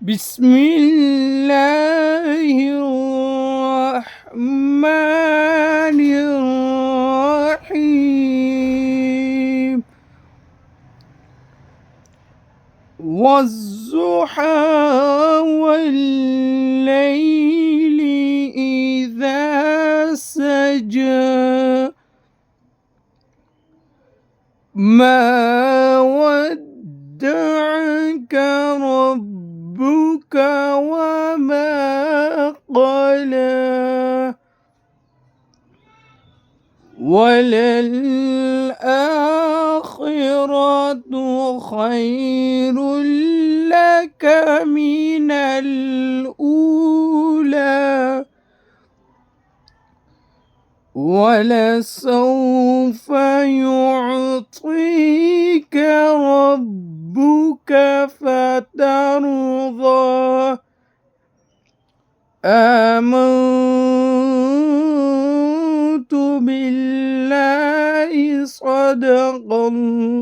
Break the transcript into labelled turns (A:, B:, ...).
A: بسم الله الرحمن الرحيم والضحى والليل إذا سجى ما ودعك ربك وما قلى وللآخرة خير لك من الأولى ولسوف يعطيك ربك فترضى آمنت بالله صدق الله